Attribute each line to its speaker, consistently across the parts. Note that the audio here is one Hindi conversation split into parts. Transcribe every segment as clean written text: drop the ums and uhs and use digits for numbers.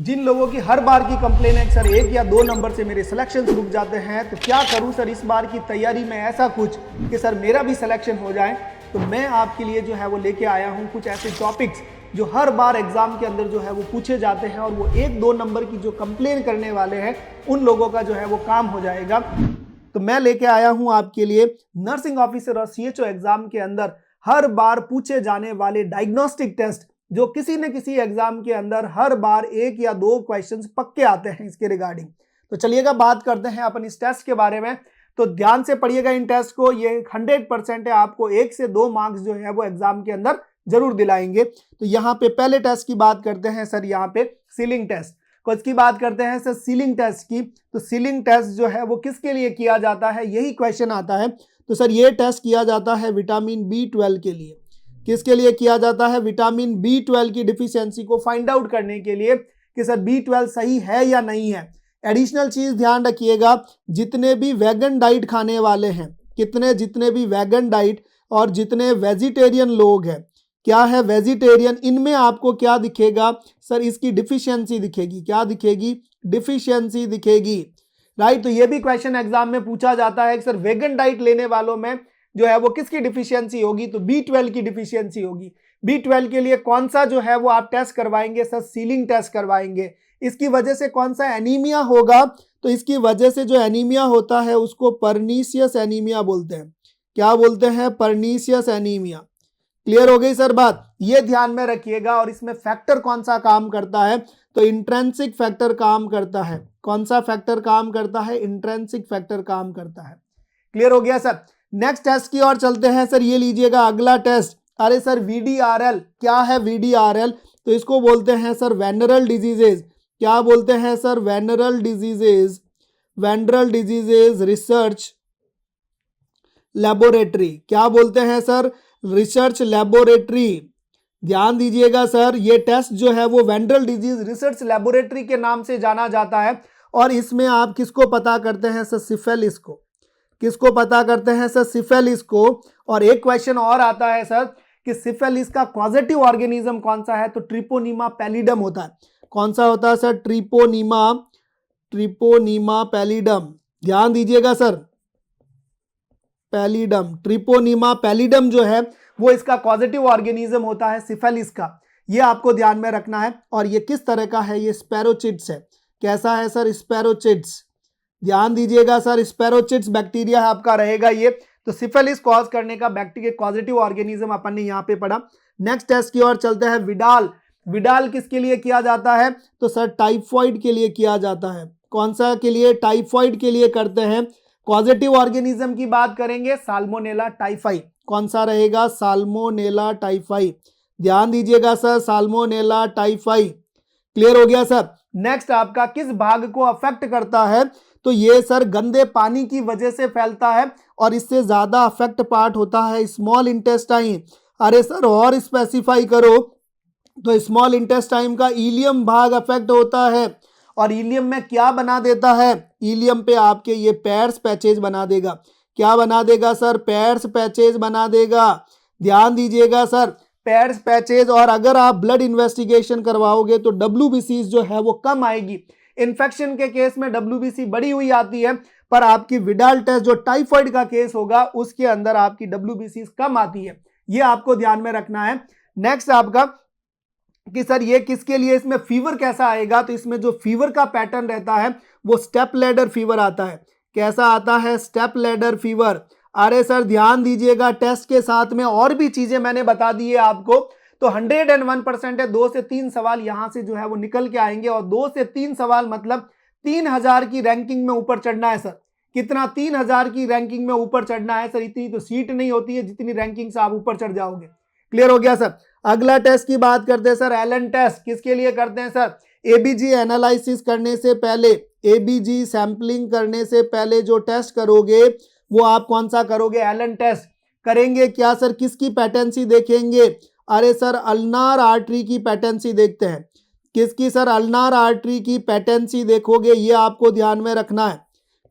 Speaker 1: जिन लोगों की हर बार की कंप्लेन है सर 1 या 2 नंबर से मेरे सिलेक्शन रुक जाते हैं, तो क्या करूं सर इस बार की तैयारी में ऐसा कुछ कि सर मेरा भी सिलेक्शन हो जाए। तो मैं आपके लिए जो है वो लेके आया हूं कुछ ऐसे टॉपिक्स जो हर बार एग्जाम के अंदर जो है वो पूछे जाते हैं, और वो 1-2 नंबर की जो कंप्लेन करने वाले हैं उन लोगों का जो है वो काम हो जाएगा। तो मैं लेके आया हूं आपके लिए नर्सिंग ऑफिसर और सीएचओ एग्जाम के अंदर हर बार पूछे जाने वाले डायग्नोस्टिक टेस्ट, जो किसी न किसी एग्जाम के अंदर हर बार 1 या 2 क्वेश्चंस पक्के आते हैं इसके रिगार्डिंग। तो चलिएगा बात करते हैं अपन इस टेस्ट के बारे में। तो ध्यान से पढ़िएगा इन टेस्ट को, ये 100% है, आपको 1 से 2 मार्क्स जो है वो एग्जाम के अंदर जरूर दिलाएंगे। तो यहाँ पे पहले टेस्ट की बात करते हैं सर, यहाँ पे सीलिंग टेस्ट को इसकी बात करते हैं सर सीलिंग टेस्ट की। तो सीलिंग टेस्ट जो है वो किसके लिए किया जाता है, यही क्वेश्चन आता है। तो सर ये टेस्ट किया जाता है विटामिन B12 के लिए। किसके लिए किया जाता है? विटामिन B12 की डिफिशियंसी को फाइंड आउट करने के लिए कि सर B12 सही है या नहीं है। एडिशनल चीज ध्यान रखिएगा, जितने भी वेगन डाइट खाने वाले हैं, जितने भी वेगन डाइट और जितने वेजिटेरियन लोग हैं, क्या है वेजिटेरियन, इनमें आपको क्या दिखेगा सर? इसकी डिफिशियंसी दिखेगी। क्या दिखेगी? डिफिशियंसी दिखेगी, राइट। तो ये भी क्वेश्चन एग्जाम में पूछा जाता है कि सर वेगन डाइट लेने वालों में जो है वो किसकी डिफिशियंसी होगी? तो B12 की डिफिशियंसी होगी। B12 के लिए कौन सा जो है वो आप टेस्ट करवाएंगे सर? सीलिंग टेस्ट करवाएंगे। इसकी वजह से कौन सा एनीमिया होगा? तो इसकी वजह से जो एनीमिया होता है उसको पर्नीशियस एनीमिया बोलते हैं। क्या बोलते हैं? Pernicious anaemia. क्लियर हो गई सर बात? ये ध्यान में रखिएगा। और इसमें फैक्टर कौन सा काम करता है? तो इंट्रिंसिक फैक्टर काम करता है। कौन सा फैक्टर काम करता है? इंट्रिंसिक फैक्टर काम करता है। क्लियर हो गया सर? नेक्स्ट टेस्ट की ओर चलते हैं सर, ये लीजिएगा अगला टेस्ट। अरे सर VDRL, क्या है VDRL? तो इसको बोलते हैं सर वेनरल डिजीजेज। क्या बोलते हैं sir? Venereal diseases. Venereal diseases research laboratory. क्या बोलते हैं सर? Research laboratory. ध्यान दीजिएगा सर, ये टेस्ट जो है वो वेनरल डिजीज रिसर्च लेबोरेटरी के नाम से जाना जाता है। और इसमें आप किसको पता करते हैं सर? सिफिलिस को। किसको पता करते हैं सर? सिफिलिस को। और एक क्वेश्चन और आता है सर कि सिफिलिस का पॉजिटिव ऑर्गेनिज्म कौन सा है? तो ट्रिपोनीमा पैलिडम होता है। कौन सा होता है सर? ट्रिपोनीमा पैलिडम। ध्यान दीजिएगा सर, पैलिडम, ट्रिपोनीमा पैलिडम जो है वो इसका पॉजिटिव ऑर्गेनिज्म होता है सिफिलिस का। ये आपको ध्यान में रखना है। और ये किस तरह का है? ये स्पैरोचिट्स है। कैसा है सर? स्पैरोचिट्स। ध्यान दीजिएगा सर, स्पैरोचिट्स बैक्टीरिया आपका रहेगा ये। तो सिफिलिस कॉज करने का बैक्टीरिया पॉजिटिव ऑर्गेनिज्म अपन ने यहाँ पे पढ़ा। नेक्स्ट टेस्ट की ओर चलते हैं। विडाल। विडाल किसके लिए किया जाता है? तो सर टाइफॉइड के लिए किया जाता है। कौन सा के लिए? टाइफॉइड के लिए करते हैं। पॉजिटिव ऑर्गेनिज्म की बात करेंगे साल्मोनेला टाइफाई। कौन सा रहेगा? Salmonella typhi. ध्यान दीजिएगा सर, साल्मोनेला टाइफाई। क्लियर हो गया सर? नेक्स्ट आपका किस भाग को अफेक्ट करता है? तो ये सर गंदे पानी की वजह से फैलता है, और इससे ज्यादा अफेक्ट पार्ट होता है स्मॉल इंटेस्टाइन। अरे सर और स्पेसिफाई करो। तो स्मॉल इंटेस्टाइन का इलियम भाग अफेक्ट होता है। और इलियम में क्या बना देता है? इलियम पे आपके ये पैर्स पैचेज बना देगा। क्या बना देगा सर? पैर्स पैचेज बना देगा। ध्यान दीजिएगा सर, पैर्स पैचेज। और अगर आप ब्लड इन्वेस्टिगेशन करवाओगे तो WBC जो है वो कम आएगी। इन्फेक्शन के केस में WBC बढ़ी हुई आती है, पर आपकी विडाल टेस्ट जो टाइफाइड का केस होगा उसके अंदर आपकी WBC कम आती है। ये आपको ध्यान में रखना है। नेक्स्ट आपका कि सर ये किसके लिए, इसमें फीवर कैसा आएगा? तो इसमें जो फीवर का पैटर्न रहता है वो स्टेप लैडर फीवर आता है। कैसा आता है? Step ladder fever. अरे सर ध्यान दीजिएगा, टेस्ट के साथ में और भी चीजें मैंने बता दी है आपको। तो 101% है। 2 से 3 सवाल यहां से जो है वो निकल के आएंगे। और 2 से 3 सवाल मतलब 3000 की रैंकिंग में ऊपर चढ़ना है सर। कितना? 3000 की रैंकिंग में ऊपर चढ़ना है सर। इतनी तो सीट नहीं होती है जितनी रैंकिंग से आप ऊपर चढ़ जाओगे। क्लियर हो गया सर? अगला टेस्ट की बात करते हैं सर, एलन टेस्ट। किसके लिए करते हैं सर? ABG एनालिसिस करने से पहले, ABG सैंपलिंग करने से पहले जो टेस्ट करोगे वो आप कौन सा करोगे? एलन टेस्ट करेंगे। क्या सर? किसकी पैटेंसी देखेंगे? अरे सर अल्नार आर्टरी की पैटेंसी देखते हैं। किसकी सर? अल्नार आर्टरी की पैटेंसी देखोगे, ये आपको ध्यान में रखना है।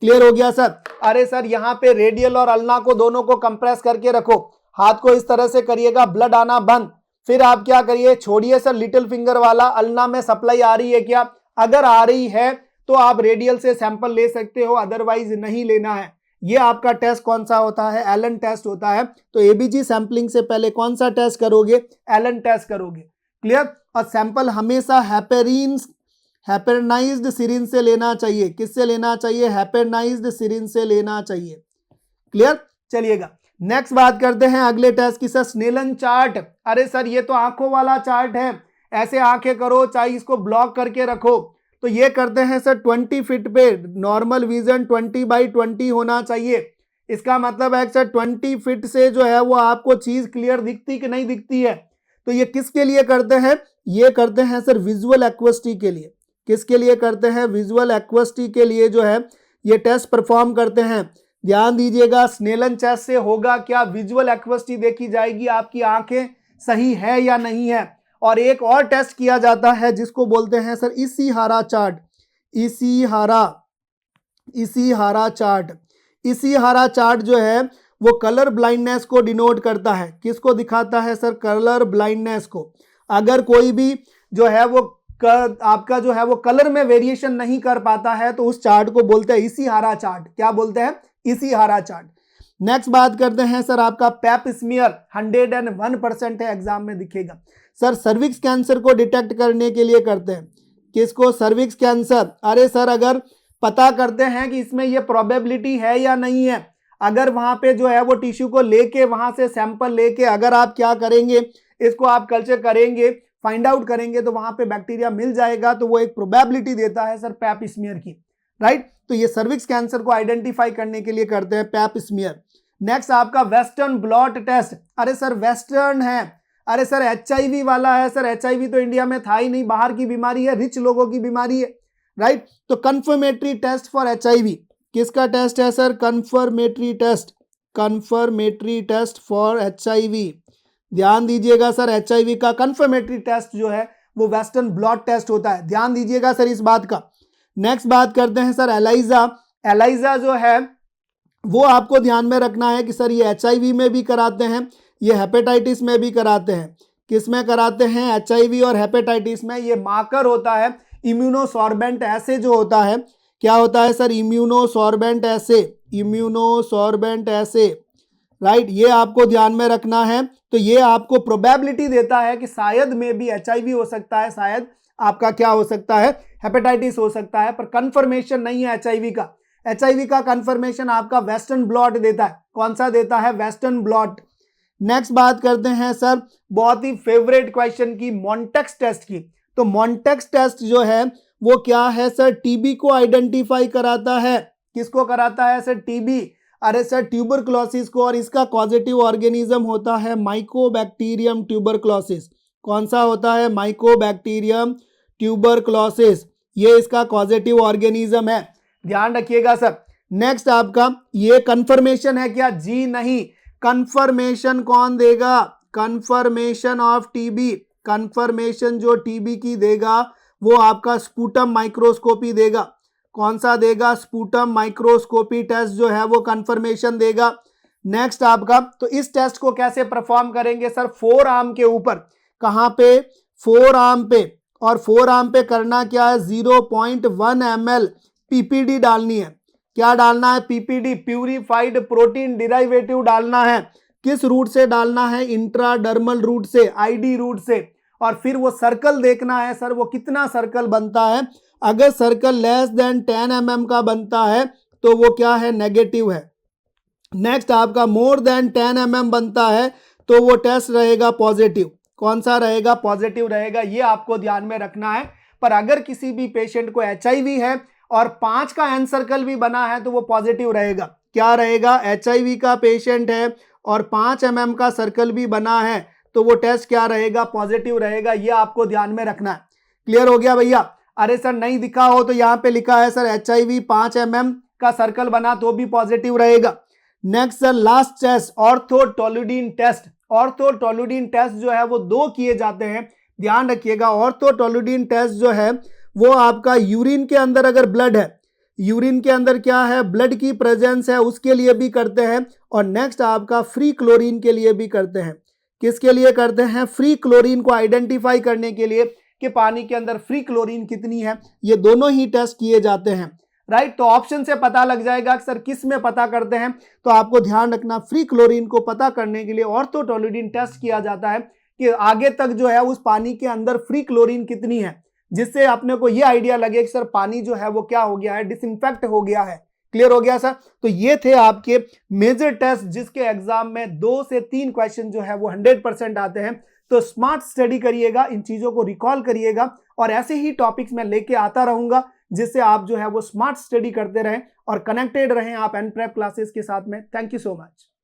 Speaker 1: क्लियर हो गया सर? अरे सर यहाँ पे रेडियल और अल्ना को दोनों को कंप्रेस करके रखो। हाथ को इस तरह से करिएगा, ब्लड आना बंद। फिर आप क्या करिए? छोड़िए सर लिटिल फिंगर वाला, अल्ना में सप्लाई आ रही है क्या? अगर आ रही है तो आप रेडियल से सैंपल ले सकते हो, अदरवाइज नहीं लेना है। ये आपका टेस्ट कौन सा होता है? एलन टेस्ट होता है। तो एबीजी सैंपलिंग से पहले कौन सा टेस्ट करोगे? एलन टेस्ट करोगे। क्लियर? और सैंपल हमेशा हैपेनाइज्ड सिरिंज से लेना चाहिए। किससे लेना चाहिए? हैपेनाइज्ड सिरिंज से लेना चाहिए। क्लियर? चलिएगा नेक्स्ट बात करते हैं अगले टेस्ट की। सर स्नेलन चार्ट, अरे सर ये तो आंखों वाला चार्ट है, ऐसे आंखें करो, चाहे इसको ब्लॉक करके रखो। तो ये करते हैं सर 20 फीट पे, नॉर्मल विजन 20/20 होना चाहिए। इसका मतलब है सर 20 फीट से जो है वो आपको चीज क्लियर दिखती कि नहीं दिखती है। तो ये किसके लिए करते हैं? ये करते हैं सर विजुअल एक्वेसिटी के लिए। किसके लिए करते हैं? विजुअल एक्वेसिटी के लिए जो है ये टेस्ट परफॉर्म करते हैं। ध्यान दीजिएगा, स्नेलन टेस्ट से होगा क्या? विजुअल एक्वेसिटी देखी जाएगी, आपकी आंखें सही है या नहीं है। और एक और टेस्ट किया जाता है जिसको बोलते हैं sir Ishihara chart. Ishihara chart जो है वो कलर ब्लाइंडनेस को डिनोट करता है। किसको दिखाता है सर? कलर ब्लाइंडनेस को। अगर कोई भी जो है वो आपका जो है वो कलर में वेरिएशन नहीं कर पाता है तो उस चार्ट को बोलते हैं इशिहारा चार्ट। क्या बोलते हैं? Ishihara chart. नेक्स्ट बात करते हैं सर आपका पैप स्मीयर 101% है, एग्जाम में दिखेगा। सर सर्विक्स कैंसर को डिटेक्ट करने के लिए करते हैं। किसको? Cervix cancer. अरे सर अगर पता करते हैं कि इसमें ये प्रोबेबिलिटी है या नहीं है, अगर वहां पे जो है वो टिश्यू को लेके वहां से सैंपल लेके अगर आप क्या करेंगे, इसको आप कल्चर करेंगे, फाइंड आउट करेंगे तो वहां पे बैक्टीरिया मिल जाएगा, तो वो एक प्रोबेबिलिटी देता है सर पैप स्मीयर की, राइट। तो ये सर्विक्स कैंसर को आइडेंटिफाई करने के लिए करते हैं पैप स्मीयर। नेक्स्ट आपका वेस्टर्न ब्लॉट टेस्ट। अरे सर वेस्टर्न है, अरे सर HIV वाला है। सर HIV तो इंडिया में था ही नहीं, बाहर की बीमारी है, रिच लोगों की बीमारी है, राइट। तो कंफर्मेटरी टेस्ट फॉर HIV किसका टेस्ट है sir? Confirmatory test for HIV। ध्यान दीजिएगा सर HIV का कंफर्मेटरी टेस्ट जो है वो वेस्टर्न ब्लॉट टेस्ट होता है। ध्यान दीजिएगा सर इस बात का। नेक्स्ट बात करते हैं सर एलाइजा जो है वो आपको ध्यान में रखना है कि सर ये HIV में भी कराते हैं, ये हेपेटाइटिस में भी कराते हैं। किस में कराते हैं? HIV और हेपेटाइटिस में। ये मार्कर होता है इम्यूनोसॉर्बेंट एसे जो होता है। क्या होता है सर? इम्यूनोसॉर्बेंट एसे, राइट। ये आपको ध्यान में रखना है। तो ये आपको प्रोबेबिलिटी देता है कि शायद में भी HIV हो सकता है, शायद आपका क्या हो सकता है? हेपेटाइटिस हो सकता है, पर कंफर्मेशन नहीं है HIV का। HIV का कंफर्मेशन आपका वेस्टर्न ब्लॉट देता है। कौन सा देता है? Western blot. नेक्स्ट बात करते हैं सर बहुत ही फेवरेट क्वेश्चन की, मॉन्टेक्स टेस्ट की। तो मॉन्टेक्स टेस्ट जो है वो क्या है सर? TB को आइडेंटिफाई कराता है। किसको कराता है सर? TB। अरे सर ट्यूबरक्लोसिस को, और इसका कॉजेटिव ऑर्गेनिज्म होता है माइकोबैक्टीरियम ट्यूबरक्लोसिस। कौन सा होता है? Mycobacterium tuberculosis. ये इसका कॉजेटिव ऑर्गेनिज्म है, ध्यान रखिएगा सर। नेक्स्ट आपका ये कंफर्मेशन है क्या? जी नहीं। कंफर्मेशन कौन देगा? कंफर्मेशन ऑफ TB, कंफर्मेशन जो TB की देगा वो आपका स्पूटम माइक्रोस्कोपी देगा। कौन सा देगा? स्पूटम माइक्रोस्कोपी टेस्ट जो है वो कंफर्मेशन देगा। नेक्स्ट आपका, तो इस टेस्ट को कैसे परफॉर्म करेंगे सर? 4 आर्म के ऊपर। कहां पे? 4 आर्म पे। और 4 आर्म पे करना क्या है? 0.1 ml PPD डालनी है। क्या डालना है? PPD, प्यूरिफाइड प्रोटीन डिराइवेटिव डालना है। किस रूट से डालना है? इंट्राडर्मल रूट से, ID रूट से। और फिर वो सर्कल देखना है सर वो कितना सर्कल बनता है। अगर सर्कल लेस देन 10 mm का बनता है तो वो क्या है? नेगेटिव है। नेक्स्ट आपका मोर देन 10 mm बनता है तो वो टेस्ट रहेगा पॉजिटिव। कौन सा रहेगा? पॉजिटिव रहेगा। ये आपको ध्यान में रखना है। पर अगर किसी भी पेशेंट को HIV है और 5 का एन सर्कल भी बना है तो वो पॉजिटिव रहेगा। क्या रहेगा? HIV का पेशेंट है और 5 mm का सर्कल भी बना है तो वो टेस्ट क्या रहेगा? पॉजिटिव रहेगा। ये आपको ध्यान में रखना है। क्लियर हो गया भैया? अरे सर नहीं दिखा हो तो यहाँ पे लिखा है सर HIV 5 mm का सर्कल बना तो भी पॉजिटिव रहेगा। Next sir last test, orthotolidine test. Orthotolidine test जो है वो 2 किए जाते हैं, ध्यान रखिएगा। ऑर्थोटोलुडीन टेस्ट जो है वो आपका यूरिन के अंदर अगर ब्लड है, यूरिन के अंदर क्या है? ब्लड की प्रेजेंस है, उसके लिए भी करते हैं। और नेक्स्ट आपका फ्री क्लोरीन के लिए भी करते हैं। किसके लिए करते हैं? फ्री क्लोरीन को आइडेंटिफाई करने के लिए कि पानी के अंदर फ्री क्लोरीन कितनी है, ये दोनों ही टेस्ट किए जाते हैं, राइट। तो ऑप्शन से पता लग जाएगा कि सर किस में पता करते हैं, तो आपको ध्यान रखना फ्री क्लोरीन को पता करने के लिए ऑर्थोटोल्यूडीन टेस्ट किया जाता है कि आगे तक जो है उस पानी के अंदर फ्री क्लोरीन कितनी है, जिससे अपने को ये आइडिया लगे कि सर पानी जो है वो क्या हो गया है, डिसइंफेक्ट हो गया है। क्लियर हो गया सर। तो ये थे आपके मेजर टेस्ट जिसके एग्जाम में 2 से 3 क्वेश्चन जो है वो 100% आते हैं। तो स्मार्ट स्टडी करिएगा, इन चीजों को रिकॉल करिएगा और ऐसे ही टॉपिक्स मैं लेके आता रहूंगा जिससे आप जो है वो स्मार्ट स्टडी करते रहें और कनेक्टेड रहें आप एनप्रेप क्लासेस के साथ में। Thank you so much.